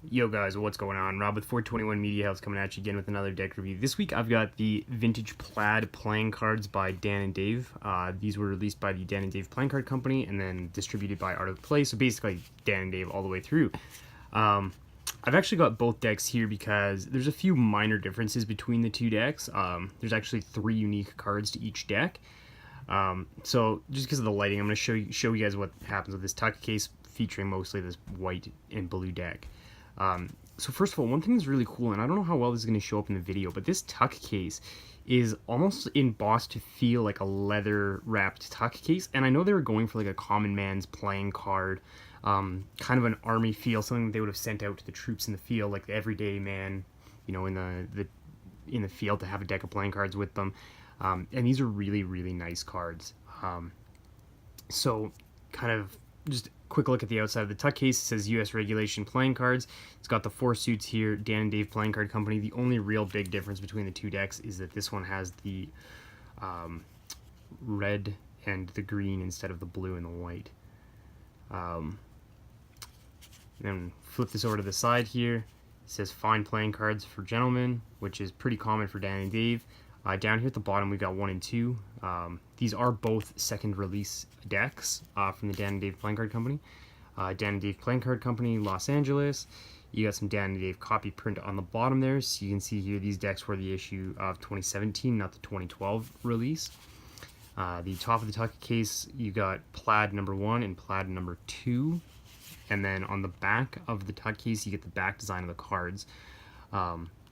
Yo guys, what's going on? Rob with 421 Media House coming at you again with another deck review. This week I've got the vintage Plaid playing cards by Dan and Dave. These were released by the Dan and Dave playing card company and then distributed by Art of Play, so basically Dan and Dave all the way through. I've actually got both decks here because there's a few minor differences between the two decks. There's actually 3 unique cards to each deck. So just because of the lighting, I'm going to show you guys what happens with this tuck case featuring mostly this white and blue deck. So first of all, one thing that's really cool, and I don't know how well this is going to show up in the video, but this tuck case is almost embossed to feel like a leather wrapped tuck case. And I know they were going for like a common man's playing card, kind of an army feel, something they would have sent out to the troops in the field, like the everyday man, you know, in the field to have a deck of playing cards with them. And these are really, really nice cards. So kind of just a quick look at the outside of the tuck case. It says US Regulation Playing Cards. It's got the 4 suits here, Dan and Dave Playing Card Company. The only real big difference between the two decks is that this one has the red and the green instead of the blue and the white. Then flip this over to the side here. It says Fine Playing Cards for Gentlemen, which is pretty common for Dan and Dave. Down here at the bottom, we've got 1 and 2. These are both second release decks from the Dan and Dave Playing Card Company. Dan and Dave Playing Card Company, Los Angeles. You got some Dan and Dave copy print on the bottom there. So you can see here these decks were the issue of 2017, not the 2012 release. The top of the tuck case, you got Plaid number 1 and Plaid number 2. And then on the back of the tuck case, you get the back design of the cards.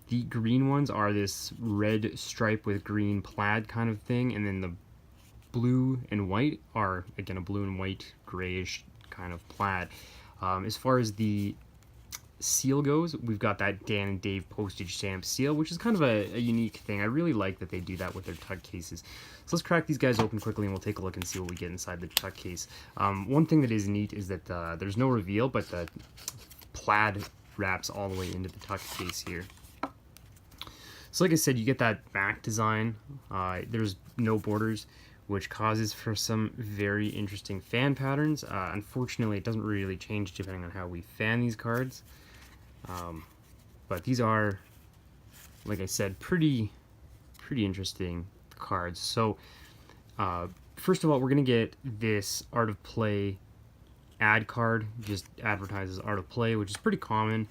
The green ones are this red stripe with green plaid kind of thing, and then the blue and white are, again, a blue and white grayish kind of plaid. As far as the seal goes, we've got that Dan and Dave postage stamp seal, which is kind of a unique thing. I really like that they do that with their tuck cases. So let's crack these guys open quickly and we'll take a look and see what we get inside the tuck case. One thing that is neat is that there's no reveal, but the plaid wraps all the way into the tuck case here. So like I said, you get that back design. There's no borders, which causes for some very interesting fan patterns. Unfortunately, it doesn't really change depending on how we fan these cards. But these are, like I said, pretty interesting cards. So first of all, we're going to get this Art of Play ad card. Just advertises Art of Play, which is pretty common.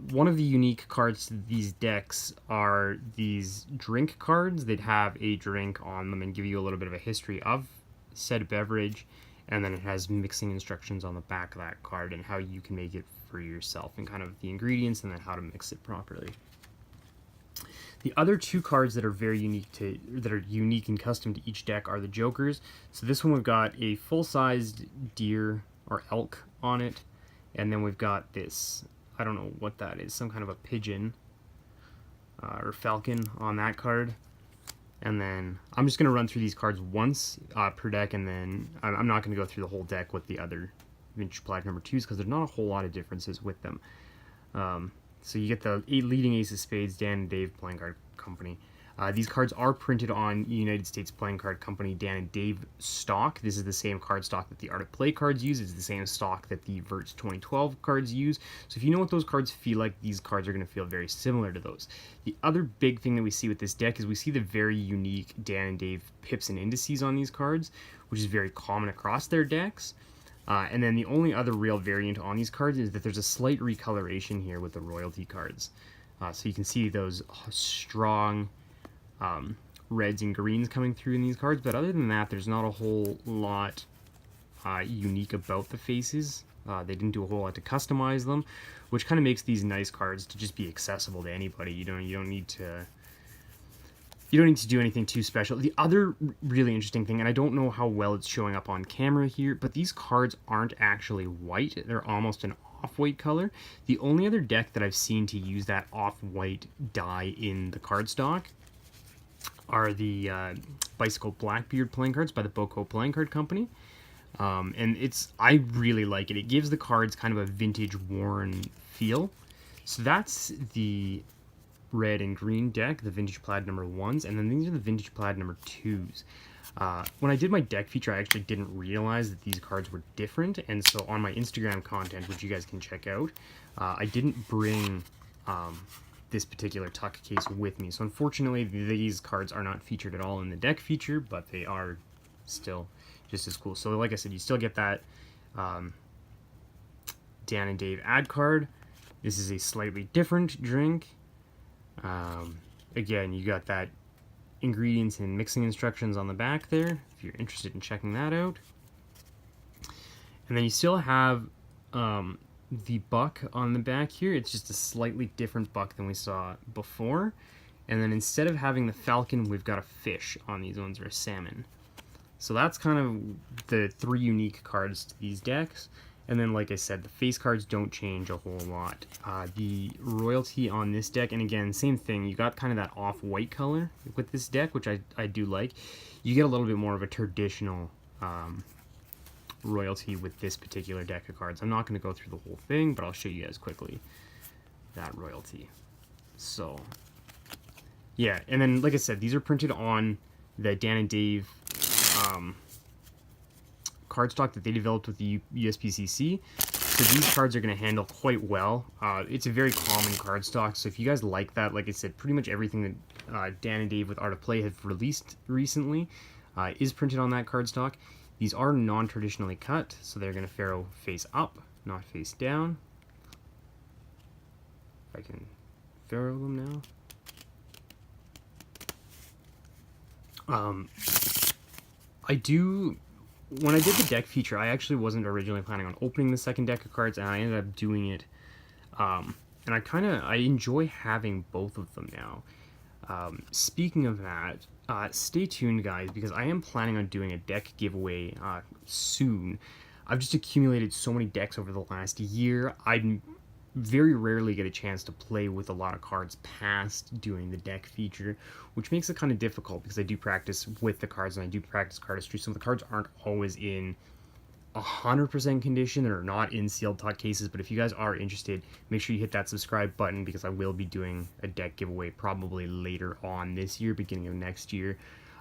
One of the unique cards to these decks are these drink cards that have a drink on them and give you a little bit of a history of said beverage, and then it has mixing instructions on the back of that card and how you can make it for yourself and kind of the ingredients and then how to mix it properly. The other 2 cards that are unique and custom to each deck are the Jokers. So this one we've got a full-sized deer or elk on it, and then we've got this, I don't know what that is, some kind of a pigeon or falcon on that card. And then I'm just going to run through these cards once per deck, and then I'm not going to go through the whole deck with the other vintage Plaid number 2s because there's not a whole lot of differences with them. So you get the 8 leading ace of spades, Dan and Dave Playing Card Company. These cards are printed on United States Playing Card Company Dan and Dave stock. This is the same card stock that the Art of Play cards use. It's the same stock that the Verts 2012 cards use. So if you know what those cards feel like, these cards are going to feel very similar to those. The other big thing that we see with this deck is we see the very unique Dan and Dave pips and indices on these cards, which is very common across their decks. And then the only other real variant on these cards is that there's a slight recoloration here with the royalty cards. So you can see those strong reds and greens coming through in these cards, but other than that, there's not a whole lot unique about the faces. They didn't do a whole lot to customize them, which kind of makes these nice cards to just be accessible to anybody. You don't need to do anything too special. The other really interesting thing, and I don't know how well it's showing up on camera here, but these cards aren't actually white. They're almost an off-white color. The only other deck that I've seen to use that off-white dye in the cardstock are the Bicycle Blackbeard playing cards by the Boco Playing Card Company. And I really like it. It gives the cards kind of a vintage worn feel. So that's the red and green deck, the vintage Plaid number 1s, and then these are the vintage Plaid number 2s. When I did my deck feature, I actually didn't realize that these cards were different, and so on my Instagram content, which you guys can check out, I didn't bring this particular tuck case with me. So unfortunately, these cards are not featured at all in the deck feature, but they are still just as cool. So like I said, you still get that Dan and Dave ad card. This is a slightly different drink. Again, you got that ingredients and mixing instructions on the back there, if you're interested in checking that out. And then you still have the buck on the back here. It's just a slightly different buck than we saw before. And then instead of having the falcon, we've got a fish on these ones, or a salmon. So that's kind of the 3 unique cards to these decks. And then, like I said, the face cards don't change a whole lot. The royalty on this deck, and again, same thing, you got kind of that off-white color with this deck, which I do like. You get a little bit more of a traditional royalty with this particular deck of cards. I'm not going to go through the whole thing, but I'll show you guys quickly that royalty. So, yeah, and then, like I said, these are printed on the Dan and Dave cardstock that they developed with the USPCC. So these cards are going to handle quite well. It's a very common cardstock, so if you guys like that, like I said, pretty much everything that Dan and Dave with Art of Play have released recently is printed on that cardstock. These are non-traditionally cut, so they're going to faro face up, not face down. If I can faro them now. When I did the deck feature, I actually wasn't originally planning on opening the second deck of cards, and I ended up doing it. And I enjoy having both of them now. Speaking of that, stay tuned, guys, because I am planning on doing a deck giveaway soon. I've just accumulated so many decks over the last year. I very rarely get a chance to play with a lot of cards past doing the deck feature, which makes it kind of difficult because I do practice with the cards and I do practice cardistry. Some of the cards aren't always in 100% condition or not in sealed tuck cases, but if you guys are interested, make sure you hit that subscribe button because I will be doing a deck giveaway probably later on this year, beginning of next year.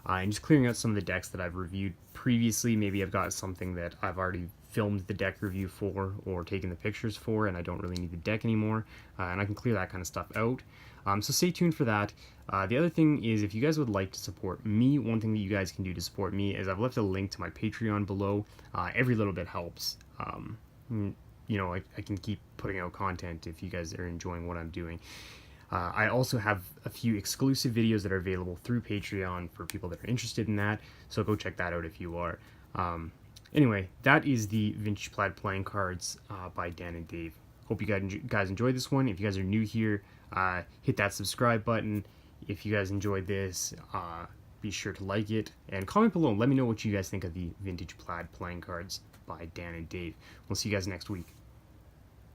And just clearing out some of the decks that I've reviewed previously. Maybe I've got something that I've already filmed the deck review for or taken the pictures for and I don't really need the deck anymore, and I can clear that kind of stuff out. So stay tuned for that. The other thing is, if you guys would like to support me, one thing that you guys can do to support me is I've left a link to my Patreon below. Every little bit helps. You know, I can keep putting out content if you guys are enjoying what I'm doing. I also have a few exclusive videos that are available through Patreon for people that are interested in that, so go check that out if you are. Anyway, that is the Vintage Plaid playing cards by Dan and Dave. Hope you guys enjoyed this one. If you guys are new here, hit that subscribe button. If you guys enjoyed this, be sure to like it and comment below and let me know what you guys think of the Vintage Plaid playing cards by Dan and Dave. We'll see you guys next week.